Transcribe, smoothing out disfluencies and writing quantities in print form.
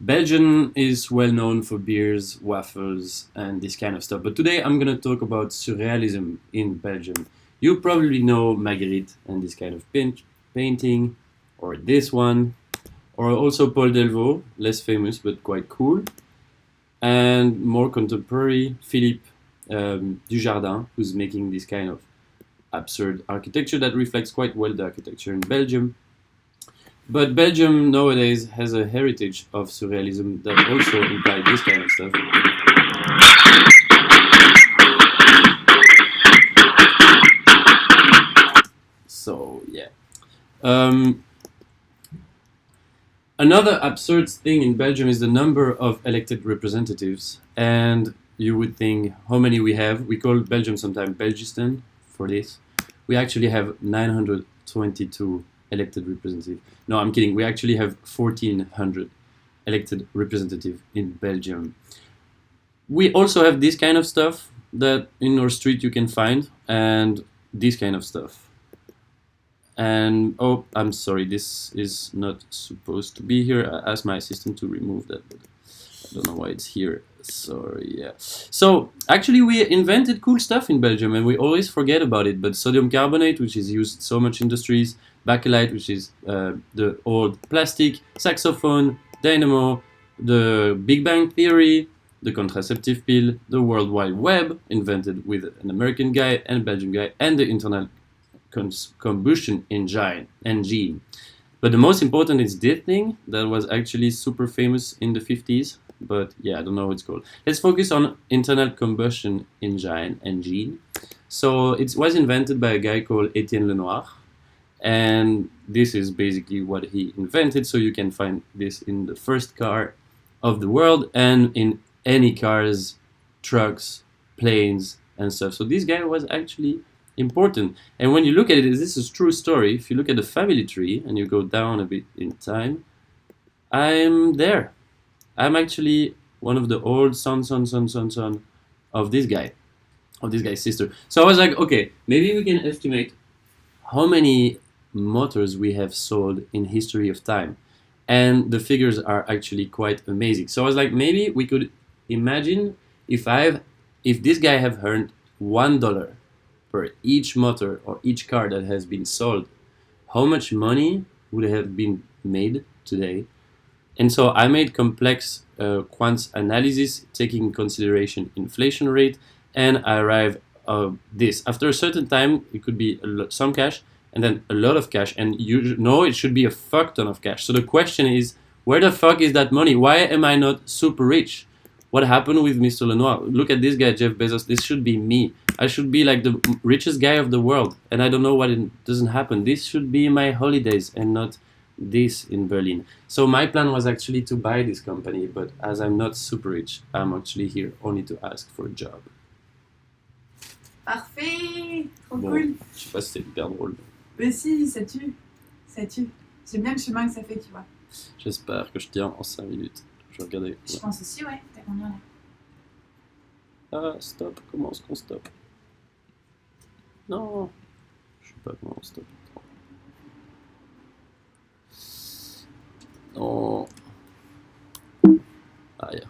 Belgium is well known for beers, waffles, and this kind of stuff. But today I'm going to talk about surrealism in Belgium. You probably know Magritte and this kind of painting, or this one, or also Paul Delvaux, less famous but quite cool, and more contemporary, Philippe Dujardin, who's making this kind of absurd architecture that reflects quite well the architecture in Belgium. But Belgium nowadays has a heritage of surrealism that also implies this kind of stuff. So yeah. Um, Another absurd thing in Belgium is the number of elected representatives. And you would think how many we have. We call Belgium sometimes Belgistan for this. We actually have 922 elected representatives. No, I'm kidding. We actually have 1,400 elected representatives in Belgium. We also have this kind of stuff that in our street you can find, and this kind of stuff. And oh, I'm sorry, this is not supposed to be here. I asked my assistant to remove that, but I don't know why it's here. Sorry, yeah. So actually, we invented cool stuff in Belgium, and we always forget about it. But sodium carbonate, which is used so much industries, bakelite, which is the old plastic, saxophone, dynamo, the Big Bang Theory, the contraceptive pill, the World Wide Web, invented with an American guy and a Belgian guy, and the internal combustion engine. But the most important is this thing that was actually super famous in the 50s. But yeah, I don't know what it's called. Let's focus on internal combustion engine. So it was invented by a guy called Etienne Lenoir. And this is basically what he invented. So you can find this in the first car of the world and in any cars, trucks, planes, and stuff. So this guy was actually important. And when you look at it, this is a true story. If you look at the family tree and you go down a bit in time, I'm there. I'm actually one of the old son of this guy, of this guy's sister. So I was like, okay, maybe we can estimate how many motors we have sold in history of time. And the figures are actually quite amazing. So I was like, maybe we could imagine if this guy have earned $1 per each motor or each car that has been sold, how much money would have been made today? And so I made complex quant analysis taking in consideration inflation rate, and I arrived this. After a certain time, it could be some cash, and then a lot of cash, and you know it should be a fuck ton of cash. So the question is, where the fuck is that money? Why am I not super rich? What happened with Mr. Lenoir? Look at this guy, Jeff Bezos. This should be me. I should be like the richest guy of the world, and I don't know why it doesn't happen. This should be my holidays and not this in Berlin. So my plan was actually to buy this company, but as I'm not super rich, I'm actually here only to ask for a job. Parfait! Trop Bon, cool! je sais pas si c'est hyper drôle. Mais si, ça tue. Ça tue. J'aime bien le chemin que ça fait, tu vois. J'espère que je tiens en 5 minutes. Je vais regarder. Je pense aussi, ouais. T'as combien là? Ah, stop. Comment est-ce qu'on stoppe? Non. Je sais pas comment on stoppe. Non. Ah, yeah.